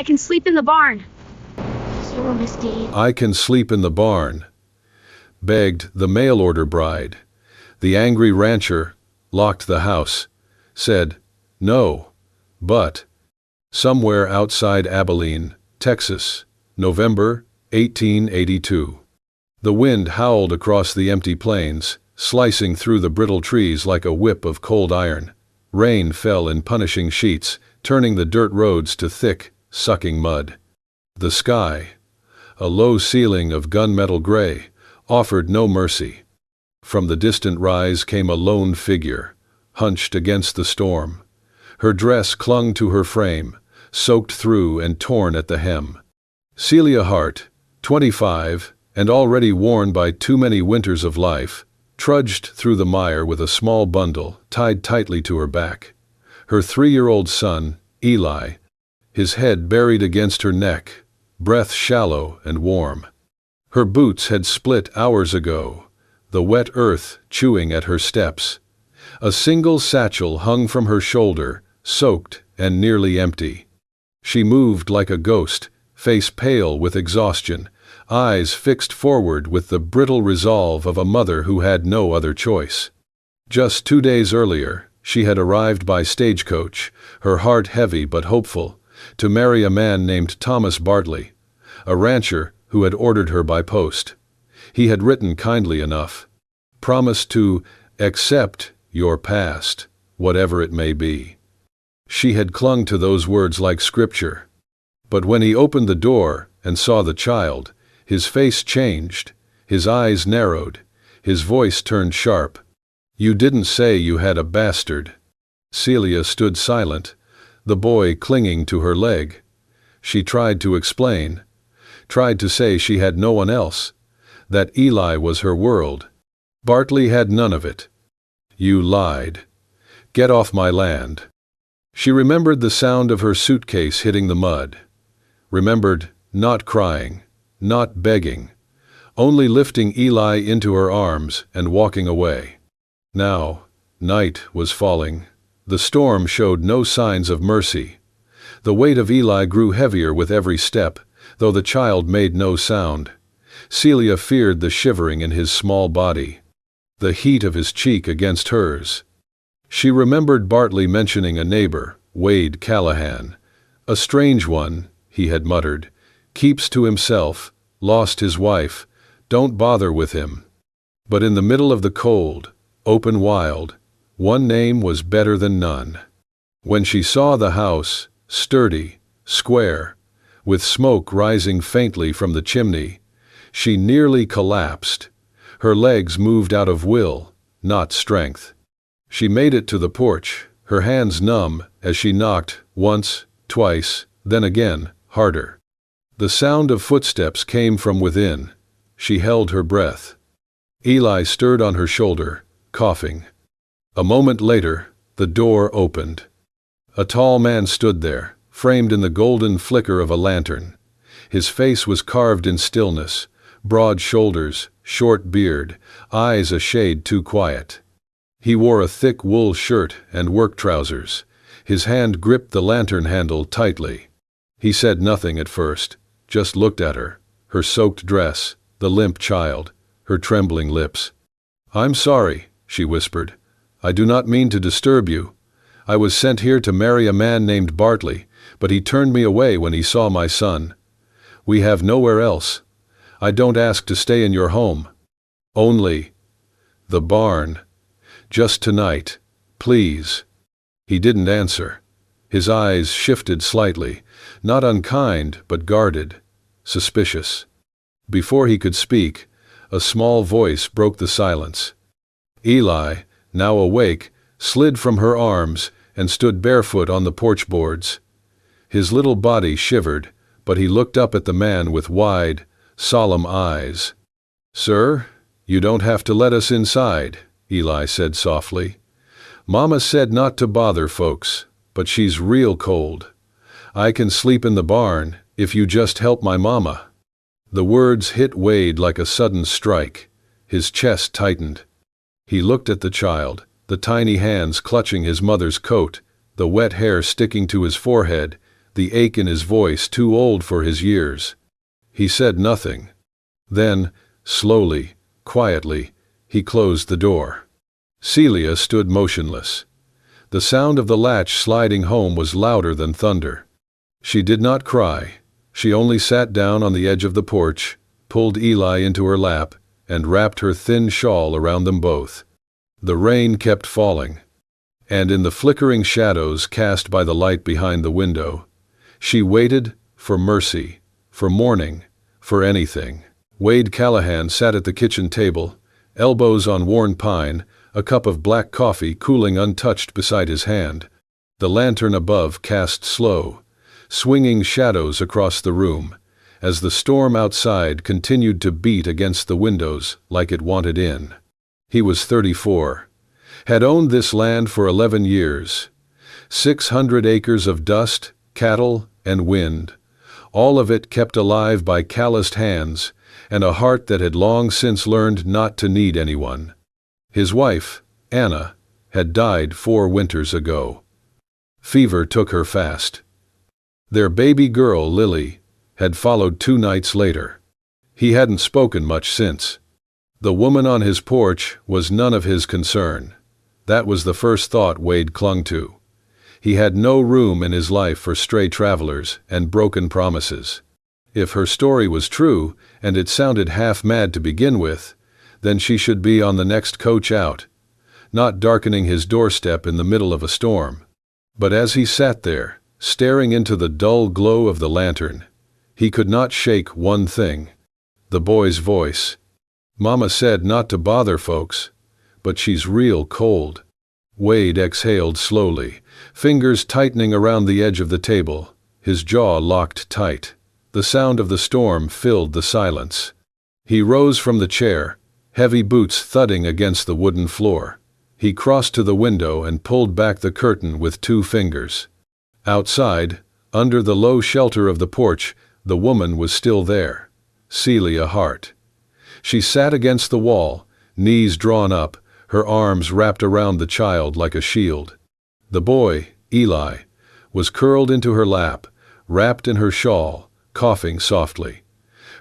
I can sleep in the barn. So misty. I can sleep in the barn, begged the mail-order bride. The angry rancher locked the house, said, "No, but," somewhere outside Abilene, Texas, November 1882. The wind howled across the empty plains, slicing through the brittle trees like a whip of cold iron. Rain fell in punishing sheets, turning the dirt roads to thick, sucking mud. The sky, a low ceiling of gunmetal gray, offered no mercy. From the distant rise came a lone figure, hunched against the storm. Her dress clung to her frame, soaked through and torn at the hem. Celia Hart, 25, and already worn by too many winters of life, trudged through the mire with a small bundle tied tightly to her back. Her 3-year-old son, Eli, his head buried against her neck, breath shallow and warm. Her boots had split hours ago, the wet earth chewing at her steps. A single satchel hung from her shoulder, soaked and nearly empty. She moved like a ghost, face pale with exhaustion, eyes fixed forward with the brittle resolve of a mother who had no other choice. Just 2 days earlier, she had arrived by stagecoach, her heart heavy but hopeful, to marry a man named Thomas Bartley, a rancher who had ordered her by post. He had written kindly enough, "Promise to accept your past, whatever it may be." She had clung to those words like scripture. But when he opened the door and saw the child, his face changed, his eyes narrowed, his voice turned sharp. "You didn't say you had a bastard." Celia stood silent, the boy clinging to her leg. She tried to explain, tried to say she had no one else, that Eli was her world. Bartley had none of it. "You lied. Get off my land." She remembered the sound of her suitcase hitting the mud. Remembered not crying, not begging, only lifting Eli into her arms and walking away. Now, night was falling. The storm showed no signs of mercy. The weight of Eli grew heavier with every step, though the child made no sound. Celia feared the shivering in his small body, the heat of his cheek against hers. She remembered Bartley mentioning a neighbor, Wade Callahan. "A strange one," he had muttered, "keeps to himself, lost his wife, don't bother with him." But in the middle of the cold, open wild, one name was better than none. When she saw the house, sturdy, square, with smoke rising faintly from the chimney, she nearly collapsed. Her legs moved out of will, not strength. She made it to the porch, her hands numb as she knocked once, twice, then again, harder. The sound of footsteps came from within. She held her breath. Eli stirred on her shoulder, coughing. A moment later, the door opened. A tall man stood there, framed in the golden flicker of a lantern. His face was carved in stillness, broad shoulders, short beard, eyes a shade too quiet. He wore a thick wool shirt and work trousers. His hand gripped the lantern handle tightly. He said nothing at first, just looked at her, her soaked dress, the limp child, her trembling lips. "I'm sorry," she whispered. "I do not mean to disturb you. I was sent here to marry a man named Bartley, but he turned me away when he saw my son. We have nowhere else. I don't ask to stay in your home. Only the barn. Just tonight, please." He didn't answer. His eyes shifted slightly, not unkind but guarded, suspicious. Before he could speak, a small voice broke the silence. Eli, now awake, slid from her arms and stood barefoot on the porch boards. His little body shivered, but he looked up at the man with wide, solemn eyes. "Sir, you don't have to let us inside," Eli said softly. "Mama said not to bother folks, but she's real cold. I can sleep in the barn if you just help my mama." The words hit Wade like a sudden strike. His chest tightened. He looked at the child, the tiny hands clutching his mother's coat, the wet hair sticking to his forehead, the ache in his voice too old for his years. He said nothing. Then, slowly, quietly, he closed the door. Celia stood motionless. The sound of the latch sliding home was louder than thunder. She did not cry. She only sat down on the edge of the porch, pulled Eli into her lap, and wrapped her thin shawl around them both. The rain kept falling, and in the flickering shadows cast by the light behind the window, she waited for mercy, for morning, for anything. Wade Callahan sat at the kitchen table, elbows on worn pine, a cup of black coffee cooling untouched beside his hand. The lantern above cast slow, swinging shadows across the room, as the storm outside continued to beat against the windows like it wanted in. He was 34, had owned this land for 11 years. 600 acres of dust, cattle, and wind, all of it kept alive by calloused hands and a heart that had long since learned not to need anyone. His wife, Anna, had died 4 winters ago. Fever took her fast. Their baby girl, Lily, had followed 2 nights later. He hadn't spoken much since. The woman on his porch was none of his concern. That was the first thought Wade clung to. He had no room in his life for stray travelers and broken promises. If her story was true, and it sounded half-mad to begin with, then she should be on the next coach out, not darkening his doorstep in the middle of a storm. But as he sat there, staring into the dull glow of the lantern, he could not shake one thing: the boy's voice. "Mama said not to bother folks, but she's real cold." Wade exhaled slowly, fingers tightening around the edge of the table, his jaw locked tight. The sound of the storm filled the silence. He rose from the chair, heavy boots thudding against the wooden floor. He crossed to the window and pulled back the curtain with 2 fingers. Outside, under the low shelter of the porch, the woman was still there, Celia Hart. She sat against the wall, knees drawn up, her arms wrapped around the child like a shield. The boy, Eli, was curled into her lap, wrapped in her shawl, coughing softly.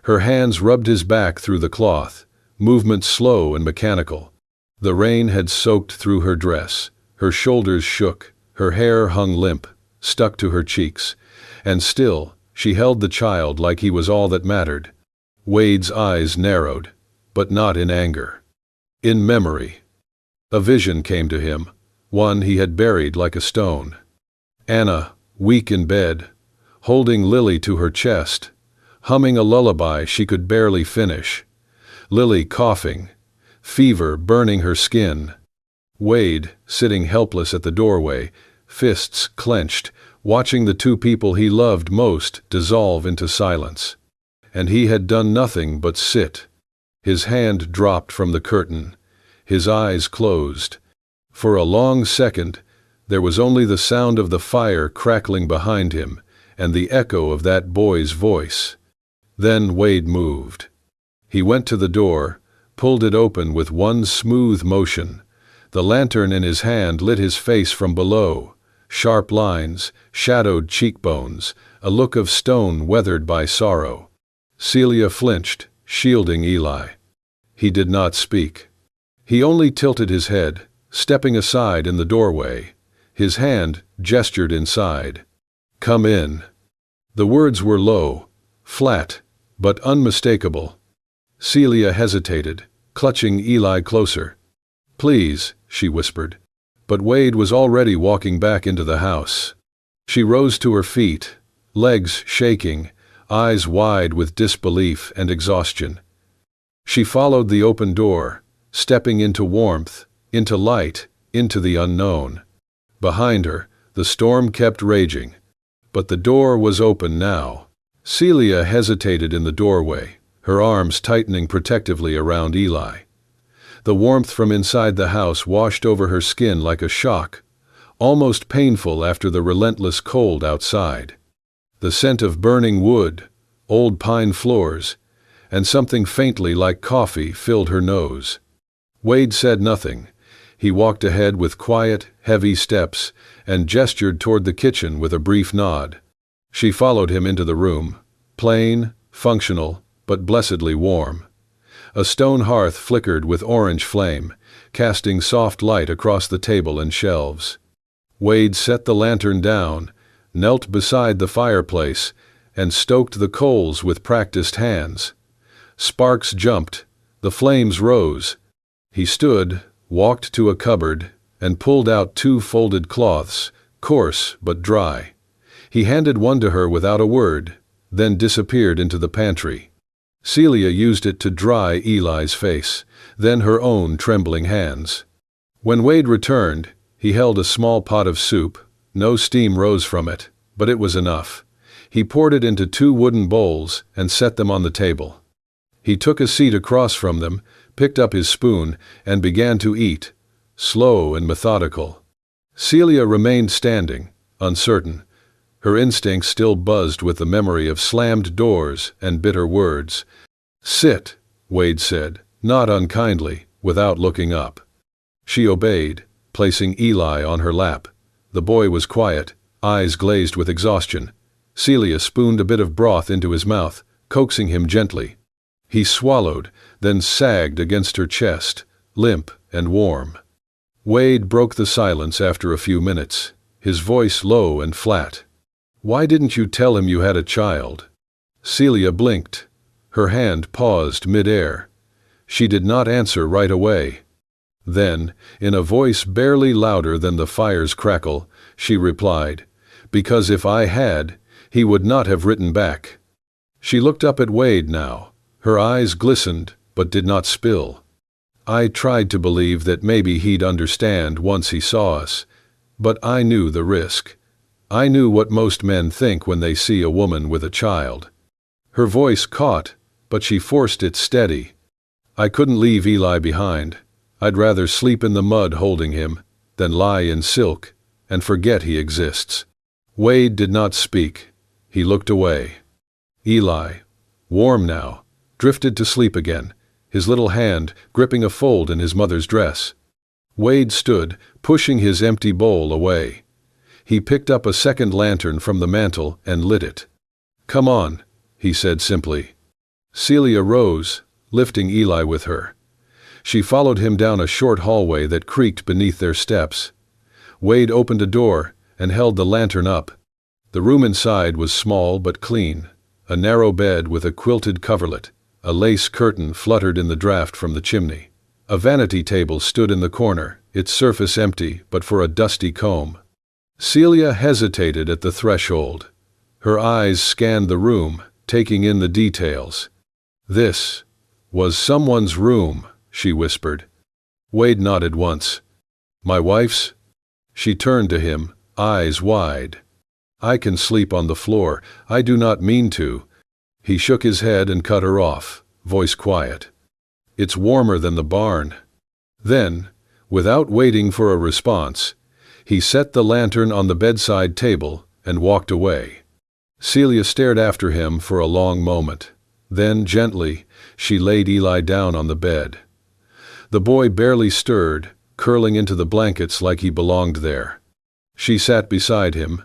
Her hands rubbed his back through the cloth, movements slow and mechanical. The rain had soaked through her dress, her shoulders shook, her hair hung limp, stuck to her cheeks, and still she held the child like he was all that mattered. Wade's eyes narrowed, but not in anger. In memory. A vision came to him, one he had buried like a stone. Anna, weak in bed, holding Lily to her chest, humming a lullaby she could barely finish. Lily coughing, fever burning her skin. Wade, sitting helpless at the doorway, fists clenched, watching the 2 people he loved most dissolve into silence. And he had done nothing but sit. His hand dropped from the curtain, his eyes closed. For a long second, there was only the sound of the fire crackling behind him and the echo of that boy's voice. Then Wade moved. He went to the door, pulled it open with one smooth motion. The lantern in his hand lit his face from below. Sharp lines, shadowed cheekbones, a look of stone weathered by sorrow. Celia flinched, shielding Eli. He did not speak. He only tilted his head, stepping aside in the doorway. His hand gestured inside. "Come in." The words were low, flat, but unmistakable. Celia hesitated, clutching Eli closer. "Please," she whispered. But Wade was already walking back into the house. She rose to her feet, legs shaking, eyes wide with disbelief and exhaustion. She followed the open door, stepping into warmth, into light, into the unknown. Behind her, the storm kept raging, but the door was open now. Celia hesitated in the doorway, her arms tightening protectively around Eli. The warmth from inside the house washed over her skin like a shock, almost painful after the relentless cold outside. The scent of burning wood, old pine floors, and something faintly like coffee filled her nose. Wade said nothing. He walked ahead with quiet, heavy steps and gestured toward the kitchen with a brief nod. She followed him into the room, plain, functional, but blessedly warm. A stone hearth flickered with orange flame, casting soft light across the table and shelves. Wade set the lantern down, knelt beside the fireplace, and stoked the coals with practiced hands. Sparks jumped, the flames rose. He stood, walked to a cupboard, and pulled out 2 folded cloths, coarse but dry. He handed one to her without a word, then disappeared into the pantry. Celia used it to dry Eli's face, then her own trembling hands. When Wade returned, he held a small pot of soup. No steam rose from it, but it was enough. He poured it into 2 wooden bowls and set them on the table. He took a seat across from them, picked up his spoon, and began to eat, slow and methodical. Celia remained standing, uncertain. Her instincts still buzzed with the memory of slammed doors and bitter words. "Sit," Wade said, not unkindly, without looking up. She obeyed, placing Eli on her lap. The boy was quiet, eyes glazed with exhaustion. Celia spooned a bit of broth into his mouth, coaxing him gently. He swallowed, then sagged against her chest, limp and warm. Wade broke the silence after a few minutes, his voice low and flat. "Why didn't you tell him you had a child?" Celia blinked. Her hand paused mid-air. She did not answer right away. Then, in a voice barely louder than the fire's crackle, she replied, "Because if I had, he would not have written back." She looked up at Wade now. Her eyes glistened, but did not spill. "I tried to believe that maybe he'd understand once he saw us, but I knew the risk. I knew what most men think when they see a woman with a child." Her voice caught, but she forced it steady. "I couldn't leave Eli behind. I'd rather sleep in the mud holding him than lie in silk and forget he exists." Wade did not speak. He looked away. Eli, warm now, drifted to sleep again, his little hand gripping a fold in his mother's dress. Wade stood, pushing his empty bowl away. He picked up a second lantern from the mantel and lit it. "Come on," he said simply. Celia rose, lifting Eli with her. She followed him down a short hallway that creaked beneath their steps. Wade opened a door and held the lantern up. The room inside was small but clean. A narrow bed with a quilted coverlet. A lace curtain fluttered in the draft from the chimney. A vanity table stood in the corner, its surface empty but for a dusty comb. Celia hesitated at the threshold. Her eyes scanned the room, taking in the details. "This was someone's room," she whispered. Wade nodded once. "My wife's?" She turned to him, eyes wide. "I can sleep on the floor. I do not mean to." He shook his head and cut her off, voice quiet. "It's warmer than the barn." Then, without waiting for a response, he set the lantern on the bedside table and walked away. Celia stared after him for a long moment. Then, gently, she laid Eli down on the bed. The boy barely stirred, curling into the blankets like he belonged there. She sat beside him,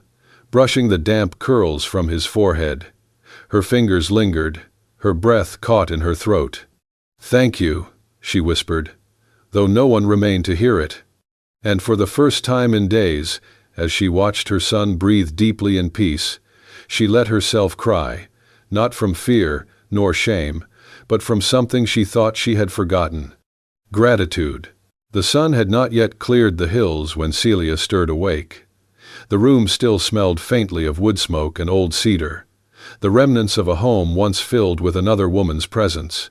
brushing the damp curls from his forehead. Her fingers lingered, her breath caught in her throat. "Thank you," she whispered, though no one remained to hear it. And for the first time in days, as she watched her son breathe deeply in peace, she let herself cry, not from fear nor shame, but from something she thought she had forgotten. Gratitude. The sun had not yet cleared the hills when Celia stirred awake. The room still smelled faintly of wood smoke and old cedar, the remnants of a home once filled with another woman's presence.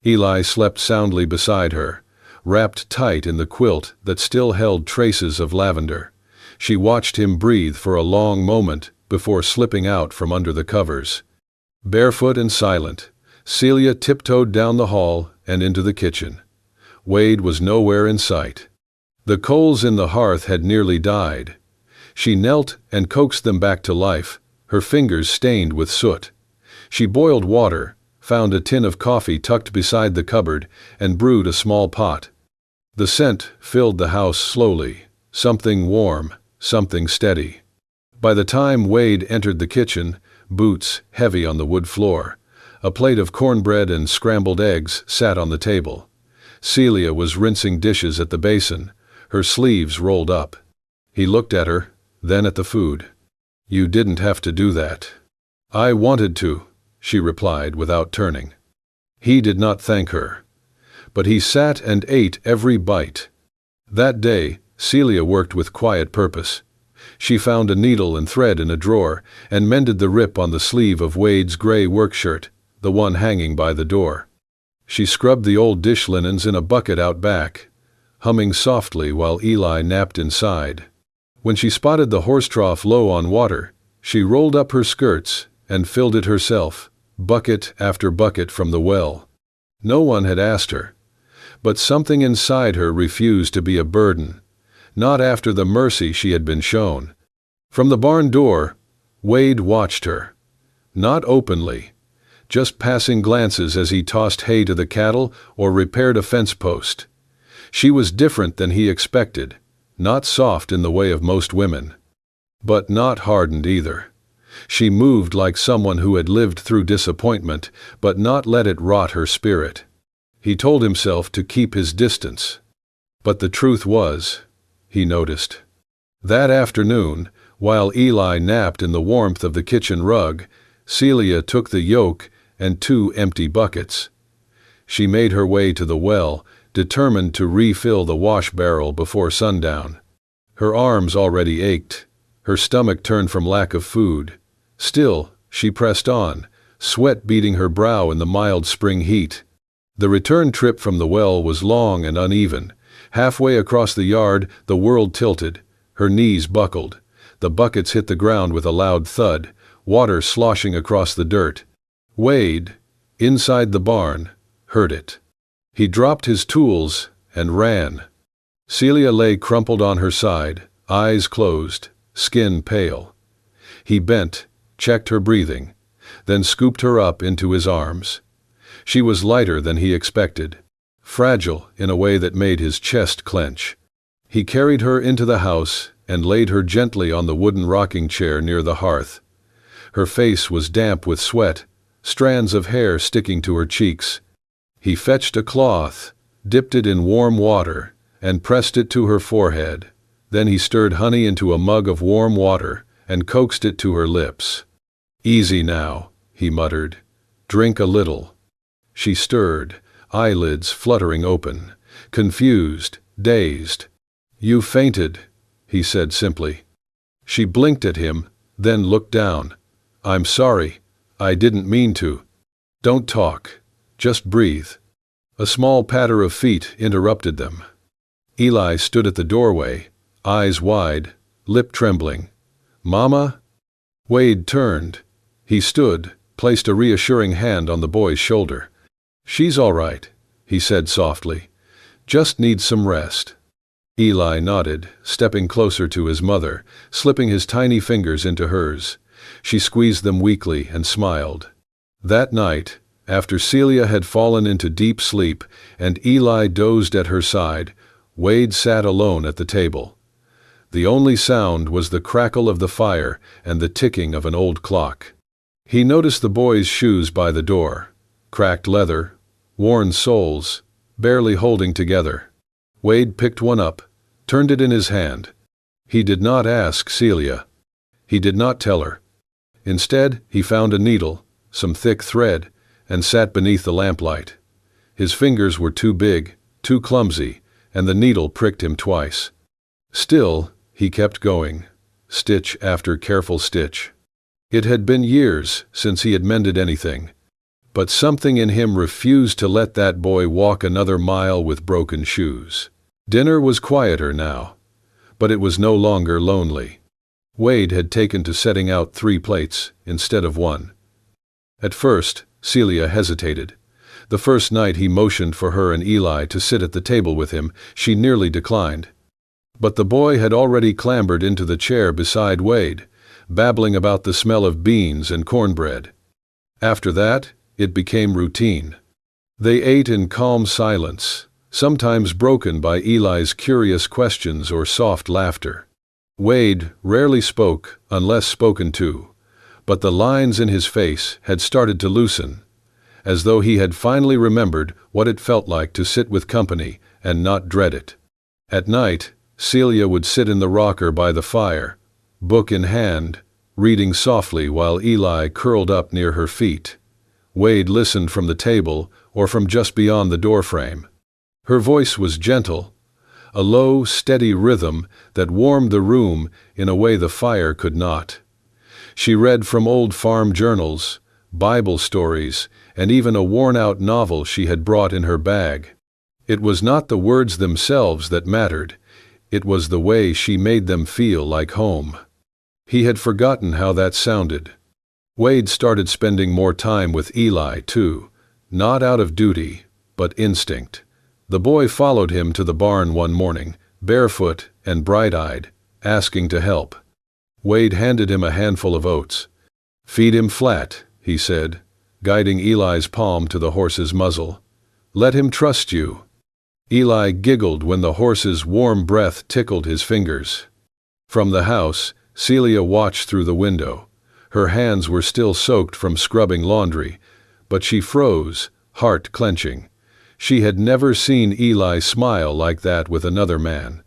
Eli slept soundly beside her, wrapped tight in the quilt that still held traces of lavender. She watched him breathe for a long moment before slipping out from under the covers. Barefoot and silent, Celia tiptoed down the hall and into the kitchen. Wade was nowhere in sight. The coals in the hearth had nearly died. She knelt and coaxed them back to life, her fingers stained with soot. She boiled water, found a tin of coffee tucked beside the cupboard, and brewed a small pot. The scent filled the house slowly, something warm, something steady. By the time Wade entered the kitchen, boots heavy on the wood floor, a plate of cornbread and scrambled eggs sat on the table. Celia was rinsing dishes at the basin, her sleeves rolled up. He looked at her, then at the food. "You didn't have to do that." "I wanted to," she replied without turning. He did not thank her, but he sat and ate every bite. That day, Celia worked with quiet purpose. She found a needle and thread in a drawer and mended the rip on the sleeve of Wade's gray work shirt, the one hanging by the door. She scrubbed the old dish linens in a bucket out back, humming softly while Eli napped inside. When she spotted the horse trough low on water, she rolled up her skirts and filled it herself, bucket after bucket from the well. No one had asked her, but something inside her refused to be a burden, not after the mercy she had been shown. From the barn door, Wade watched her. Not openly, just passing glances as he tossed hay to the cattle or repaired a fence post. She was different than he expected, not soft in the way of most women, but not hardened either. She moved like someone who had lived through disappointment, but not let it rot her spirit. He told himself to keep his distance. But the truth was, he noticed. That afternoon, while Eli napped in the warmth of the kitchen rug, Celia took the yoke and 2 empty buckets. She made her way to the well, determined to refill the wash barrel before sundown. Her arms already ached, her stomach turned from lack of food. Still, she pressed on, sweat beading her brow in the mild spring heat. The return trip from the well was long and uneven. Halfway across the yard, the world tilted, her knees buckled. The buckets hit the ground with a loud thud, water sloshing across the dirt. Wade, inside the barn, heard it. He dropped his tools and ran. Celia lay crumpled on her side, eyes closed, skin pale. He bent, checked her breathing, then scooped her up into his arms. She was lighter than he expected, fragile in a way that made his chest clench. He carried her into the house and laid her gently on the wooden rocking chair near the hearth. Her face was damp with sweat, strands of hair sticking to her cheeks. He fetched a cloth, dipped it in warm water, and pressed it to her forehead. Then he stirred honey into a mug of warm water and coaxed it to her lips. "Easy now," he muttered. "Drink a little." She stirred, eyelids fluttering open, confused, dazed. "You fainted," he said simply. She blinked at him, then looked down. "I'm sorry. I didn't mean to." "Don't talk. Just breathe." A small patter of feet interrupted them. Eli stood at the doorway, eyes wide, lip trembling. "Mama?" Wade turned. He stood, placed a reassuring hand on the boy's shoulder. "She's all right," he said softly. "Just needs some rest." Eli nodded, stepping closer to his mother, slipping his tiny fingers into hers. She squeezed them weakly and smiled. That night, after Celia had fallen into deep sleep and Eli dozed at her side, Wade sat alone at the table. The only sound was the crackle of the fire and the ticking of an old clock. He noticed the boy's shoes by the door, cracked leather, worn soles, barely holding together. Wade picked one up, turned it in his hand. He did not ask Celia. He did not tell her. Instead, he found a needle, some thick thread, and sat beneath the lamplight. His fingers were too big, too clumsy, and the needle pricked him twice. Still, he kept going, stitch after careful stitch. It had been years since he had mended anything, but something in him refused to let that boy walk another mile with broken shoes. Dinner was quieter now, but it was no longer lonely. Wade had taken to setting out 3 plates instead of 1. At first, Celia hesitated. The first night he motioned for her and Eli to sit at the table with him, she nearly declined. But the boy had already clambered into the chair beside Wade, babbling about the smell of beans and cornbread. After that, it became routine. They ate in calm silence, sometimes broken by Eli's curious questions or soft laughter. Wade rarely spoke unless spoken to, but the lines in his face had started to loosen, as though he had finally remembered what it felt like to sit with company and not dread it. At night, Celia would sit in the rocker by the fire, book in hand, reading softly while Eli curled up near her feet. Wade listened from the table or from just beyond the doorframe. Her voice was gentle, a low, steady rhythm that warmed the room in a way the fire could not. She read from old farm journals, Bible stories, and even a worn-out novel she had brought in her bag. It was not the words themselves that mattered, it was the way she made them feel like home. He had forgotten how that sounded. Wade started spending more time with Eli, too, not out of duty, but instinct. The boy followed him to the barn one morning, barefoot and bright-eyed, asking to help. Wade handed him a handful of oats. "Feed him flat," he said, guiding Eli's palm to the horse's muzzle. "Let him trust you." Eli giggled when the horse's warm breath tickled his fingers. From the house, Celia watched through the window. Her hands were still soaked from scrubbing laundry, but she froze, heart clenching. She had never seen Eli smile like that with another man.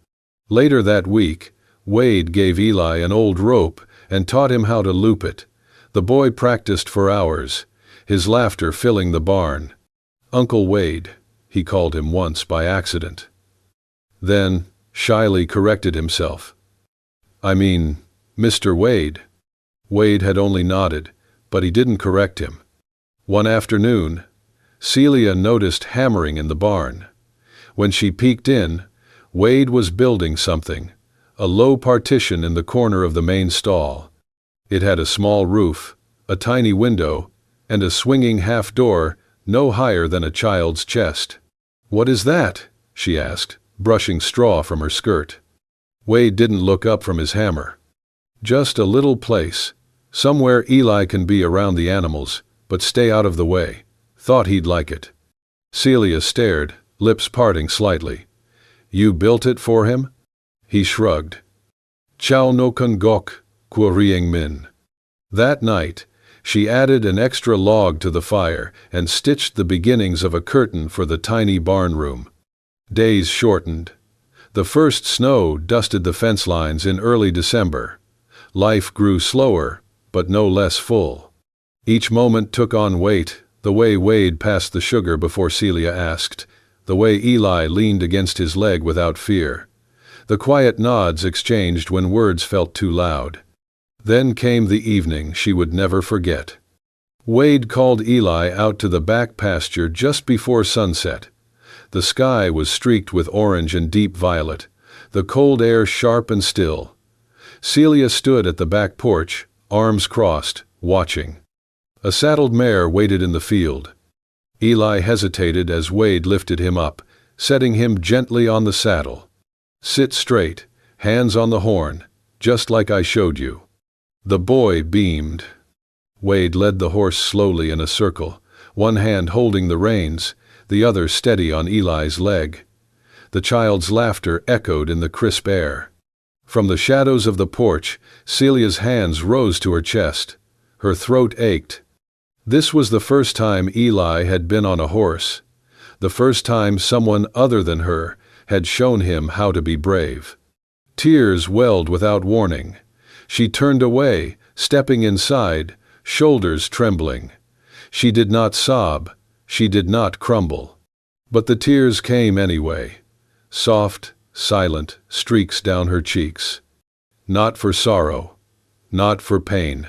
Later that week, Wade gave Eli an old rope and taught him how to loop it. The boy practiced for hours, his laughter filling the barn. "Uncle Wade," he called him once by accident. Then, shyly corrected himself. "I mean, Mr. Wade." Wade had only nodded, but he didn't correct him. One afternoon, Celia noticed hammering in the barn. When she peeked in, Wade was building something, a low partition in the corner of the main stall. It had a small roof, a tiny window, and a swinging half-door no higher than a child's chest. "What is that?" she asked, brushing straw from her skirt. Wade didn't look up from his hammer. "Just a little place, somewhere Eli can be around the animals, but stay out of the way. Thought he'd like it." Celia stared, lips parting slightly. "You built it for him?" He shrugged. "Chow no kun gok, kuorieng min." That night, she added an extra log to the fire and stitched the beginnings of a curtain for the tiny barn room. Days shortened. The first snow dusted the fence lines in early December. Life grew slower, but no less full. Each moment took on weight, the way Wade passed the sugar before Celia asked, the way Eli leaned against his leg without fear, the quiet nods exchanged when words felt too loud. Then came the evening she would never forget. Wade called Eli out to the back pasture just before sunset. The sky was streaked with orange and deep violet, the cold air sharp and still. Celia stood at the back porch, arms crossed, watching. A saddled mare waited in the field. Eli hesitated as Wade lifted him up, setting him gently on the saddle. "Sit straight, hands on the horn, just like I showed you." The boy beamed. Wade led the horse slowly in a circle, one hand holding the reins, the other steady on Eli's leg. The child's laughter echoed in the crisp air. From the shadows of the porch, Celia's hands rose to her chest. Her throat ached. This was the first time Eli had been on a horse, the first time someone other than her had shown him how to be brave. Tears welled without warning. She turned away, stepping inside, shoulders trembling. She did not sob, she did not crumble. But the tears came anyway, soft, silent streaks down her cheeks. Not for sorrow, not for pain,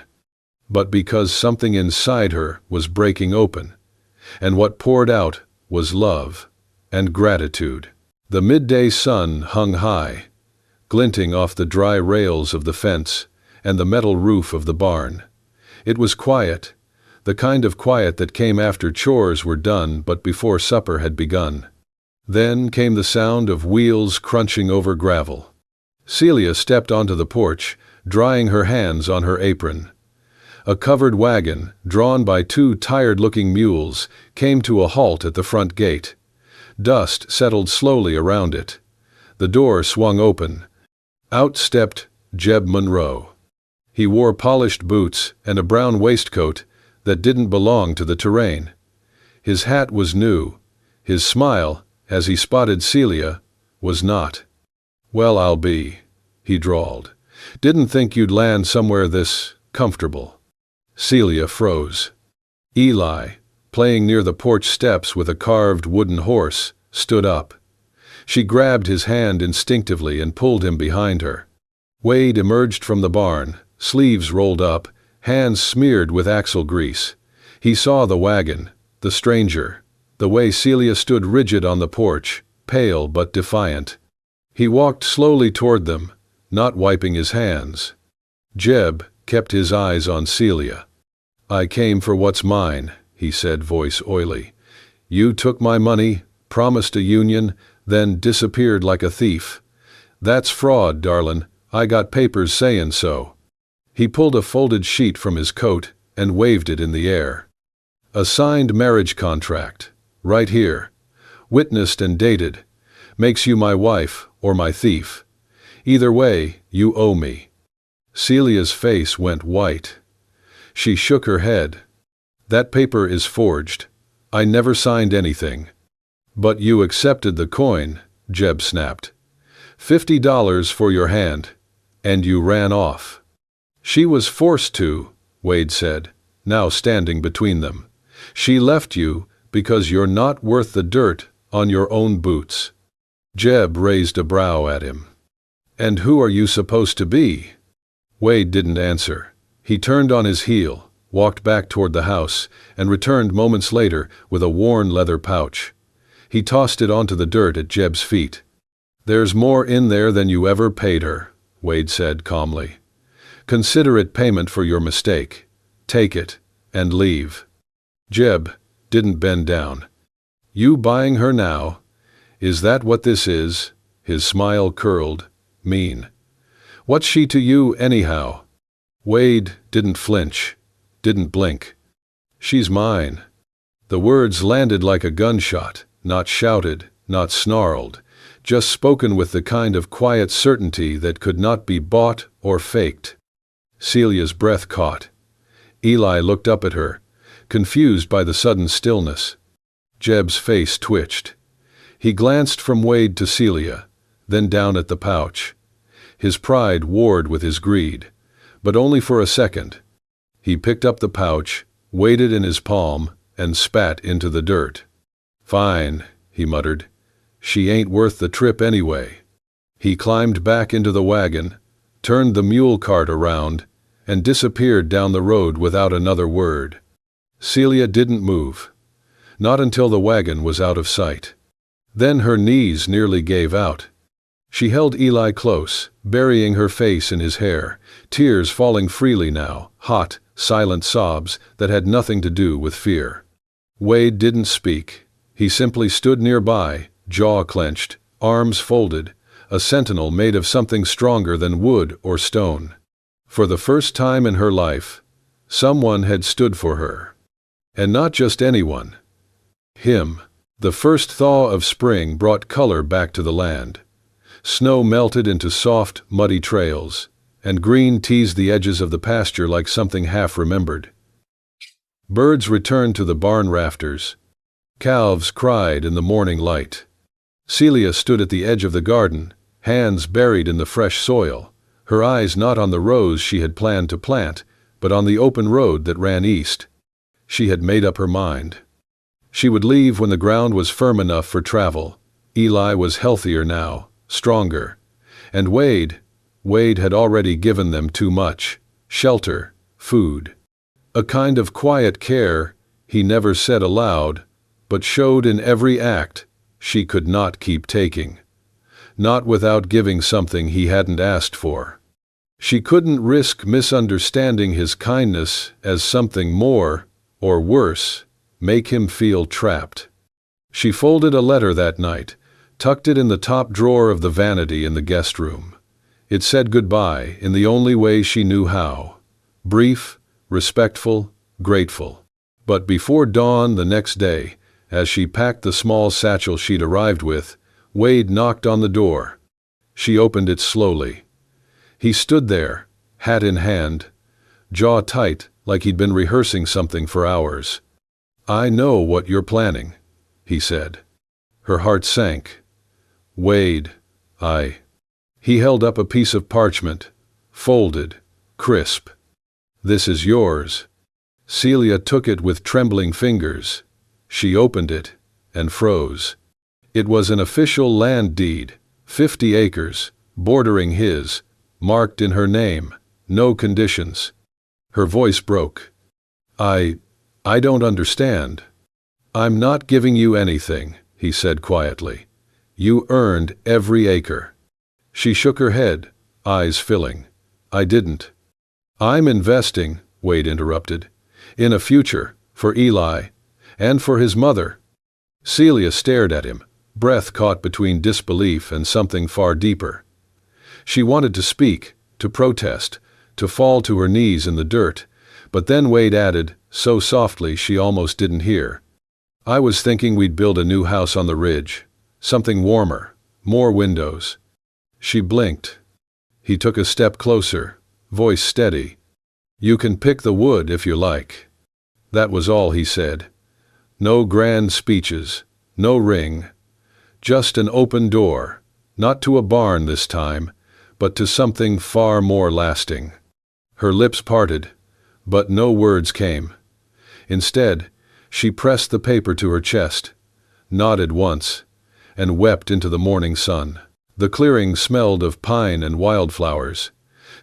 but because something inside her was breaking open, and what poured out was love and gratitude. The midday sun hung high, glinting off the dry rails of the fence and the metal roof of the barn. It was quiet, the kind of quiet that came after chores were done but before supper had begun. Then came the sound of wheels crunching over gravel. Celia stepped onto the porch, drying her hands on her apron. A covered wagon, drawn by two tired-looking mules, came to a halt at the front gate. Dust settled slowly around it. The door swung open. Out stepped Jeb Monroe. He wore polished boots and a brown waistcoat that didn't belong to the terrain. His hat was new. His smile, as he spotted Celia, was not. "Well, I'll be," he drawled. "Didn't think you'd land somewhere this comfortable." Celia froze. Eli, playing near the porch steps with a carved wooden horse, stood up. She grabbed his hand instinctively and pulled him behind her. Wade emerged from the barn, sleeves rolled up, hands smeared with axle grease. He saw the wagon, the stranger, the way Celia stood rigid on the porch, pale but defiant. He walked slowly toward them, not wiping his hands. Jeb kept his eyes on Celia. "I came for what's mine," he said, voice oily. "You took my money, promised a union, then disappeared like a thief. That's fraud, darlin'. I got papers sayin' so." He pulled a folded sheet from his coat and waved it in the air. "A signed marriage contract, right here. Witnessed and dated. Makes you my wife or my thief. Either way, you owe me." Celia's face went white. She shook her head. "That paper is forged. I never signed anything." "But you accepted the coin," Jeb snapped. $50 for your hand. And you ran off." "She was forced to," Wade said, now standing between them. "She left you because you're not worth the dirt on your own boots." Jeb raised a brow at him. "And who are you supposed to be?" Wade didn't answer. He turned on his heel, walked back toward the house, and returned moments later with a worn leather pouch. He tossed it onto the dirt at Jeb's feet. "There's more in there than you ever paid her," Wade said calmly. "Consider it payment for your mistake. Take it and leave." Jeb didn't bend down. "You buying her now? Is that what this is?" His smile curled, mean. "What's she to you anyhow?" Wade didn't flinch, didn't blink. "She's mine." The words landed like a gunshot, not shouted, not snarled, just spoken with the kind of quiet certainty that could not be bought or faked. Celia's breath caught. Eli looked up at her, confused by the sudden stillness. Jeb's face twitched. He glanced from Wade to Celia, then down at the pouch. His pride warred with his greed, but only for a second. He picked up the pouch, weighed it in his palm, and spat into the dirt. "Fine," he muttered. "She ain't worth the trip anyway." He climbed back into the wagon, turned the mule cart around, and disappeared down the road without another word. Celia didn't move. Not until the wagon was out of sight. Then her knees nearly gave out. She held Eli close, burying her face in his hair, tears falling freely now, hot, silent sobs that had nothing to do with fear. Wade didn't speak. He simply stood nearby, jaw clenched, arms folded, a sentinel made of something stronger than wood or stone. For the first time in her life, someone had stood for her. And not just anyone. Him. The first thaw of spring brought color back to the land. Snow melted into soft, muddy trails, and green teased the edges of the pasture like something half-remembered. Birds returned to the barn rafters. Calves cried in the morning light. Celia stood at the edge of the garden, hands buried in the fresh soil, her eyes not on the rows she had planned to plant, but on the open road that ran east. She had made up her mind. She would leave when the ground was firm enough for travel. Eli was healthier now, stronger. And Wade had already given them too much: shelter, food. A kind of quiet care he never said aloud, but showed in every act she could not keep taking. Not without giving something he hadn't asked for. She couldn't risk misunderstanding his kindness as something more, or worse, make him feel trapped. She folded a letter that night, tucked it in the top drawer of the vanity in the guest room. It said goodbye in the only way she knew how. Brief, respectful, grateful. But before dawn the next day, as she packed the small satchel she'd arrived with, Wade knocked on the door. She opened it slowly. He stood there, hat in hand, jaw tight like he'd been rehearsing something for hours. "I know what you're planning," he said. Her heart sank. "Wade, He held up a piece of parchment, folded, crisp. "This is yours." Celia took it with trembling fingers. She opened it and froze. It was an official land deed, 50 acres, bordering his, marked in her name, no conditions. Her voice broke. I don't understand." "I'm not giving you anything," he said quietly. "You earned every acre." She shook her head, eyes filling. "I didn't." "I'm investing," Wade interrupted, "in a future, for Eli, and for his mother." Celia stared at him, breath caught between disbelief and something far deeper. She wanted to speak, to protest, to fall to her knees in the dirt, but then Wade added, so softly she almost didn't hear, "I was thinking we'd build a new house on the ridge, something warmer, more windows." She blinked. He took a step closer, voice steady. "You can pick the wood if you like." That was all he said. No grand speeches, no ring, just an open door, not to a barn this time, but to something far more lasting. Her lips parted, but no words came. Instead, she pressed the paper to her chest, nodded once, and wept into the morning sun. The clearing smelled of pine and wildflowers.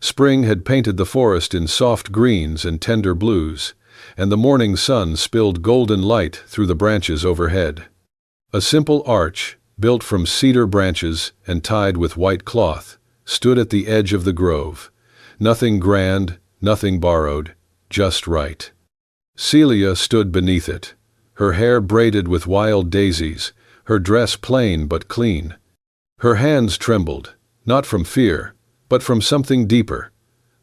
Spring had painted the forest in soft greens and tender blues, and the morning sun spilled golden light through the branches overhead. A simple arch, built from cedar branches and tied with white cloth, stood at the edge of the grove. Nothing grand, nothing borrowed, just right. Celia stood beneath it, her hair braided with wild daisies, her dress plain but clean. Her hands trembled, not from fear, but from something deeper,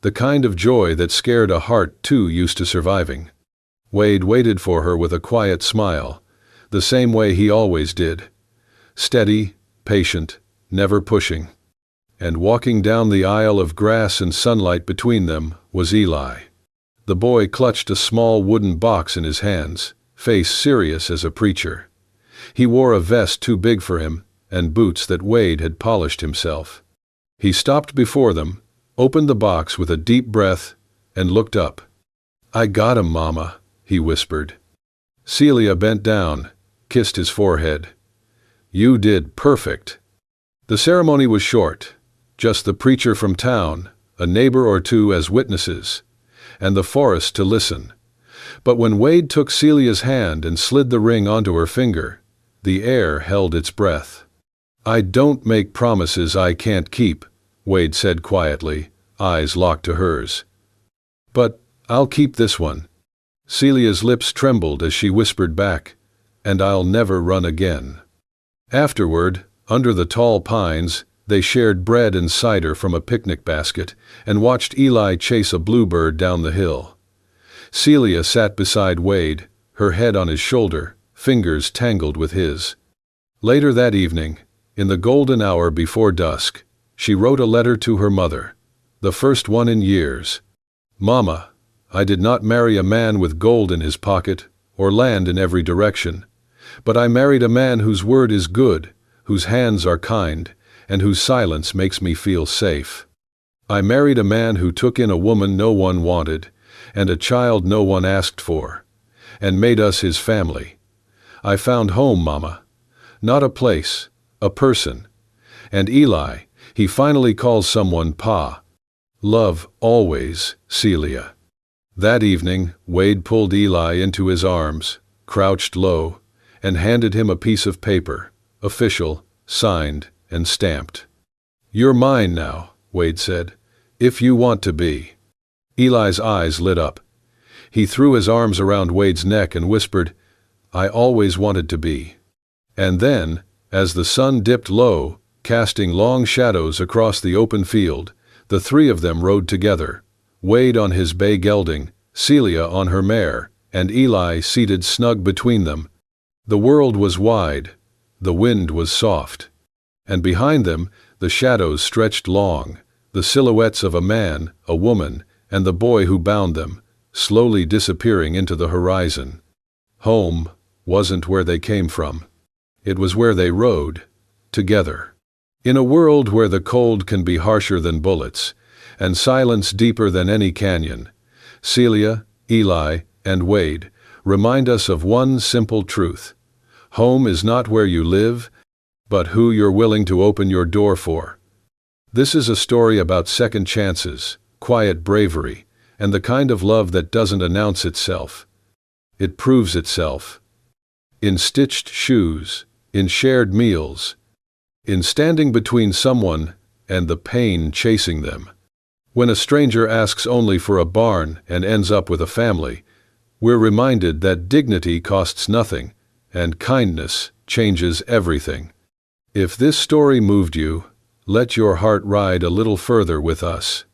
the kind of joy that scared a heart too used to surviving. Wade waited for her with a quiet smile, the same way he always did. Steady, patient, never pushing. And walking down the aisle of grass and sunlight between them was Eli. The boy clutched a small wooden box in his hands, face serious as a preacher. He wore a vest too big for him, and boots that Wade had polished himself. He stopped before them, opened the box with a deep breath, and looked up. "I got him, Mama," he whispered. Celia bent down, kissed his forehead. "You did perfect." The ceremony was short, just the preacher from town, a neighbor or two as witnesses, and the forest to listen. But when Wade took Celia's hand and slid the ring onto her finger, the air held its breath. "I don't make promises I can't keep," Wade said quietly, eyes locked to hers. "But I'll keep this one." Celia's lips trembled as she whispered back, "And I'll never run again." Afterward, under the tall pines, they shared bread and cider from a picnic basket and watched Eli chase a bluebird down the hill. Celia sat beside Wade, her head on his shoulder, fingers tangled with his. Later that evening, in the golden hour before dusk, she wrote a letter to her mother, the first one in years. "Mama, I did not marry a man with gold in his pocket or land in every direction, but I married a man whose word is good, whose hands are kind, and whose silence makes me feel safe. I married a man who took in a woman no one wanted, and a child no one asked for, and made us his family. I found home, Mama. Not a place, a person. And Eli, he finally calls someone Pa. Love always, Celia." That evening, Wade pulled Eli into his arms, crouched low, and handed him a piece of paper, official, signed, and stamped. "You're mine now," Wade said, "if you want to be." Eli's eyes lit up. He threw his arms around Wade's neck and whispered, "I always wanted to be." And then, as the sun dipped low, casting long shadows across the open field, the three of them rode together, Wade on his bay gelding, Celia on her mare, and Eli seated snug between them. The world was wide, the wind was soft, and behind them the shadows stretched long, the silhouettes of a man, a woman, and the boy who bound them, slowly disappearing into the horizon. Home wasn't where they came from. It was where they rode, together. In a world where the cold can be harsher than bullets, and silence deeper than any canyon, Celia, Eli, and Wade remind us of one simple truth. Home is not where you live, but who you're willing to open your door for. This is a story about second chances, quiet bravery, and the kind of love that doesn't announce itself. It proves itself. In stitched shoes, in shared meals, in standing between someone and the pain chasing them. When a stranger asks only for a barn and ends up with a family, we're reminded that dignity costs nothing, and kindness changes everything. If this story moved you, let your heart ride a little further with us.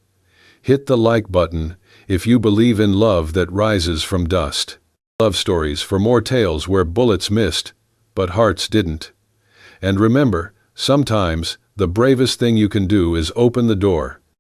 Hit the like button if you believe in love that rises from dust. Love Stories for more tales where bullets missed, but hearts didn't. And remember, sometimes the bravest thing you can do is open the door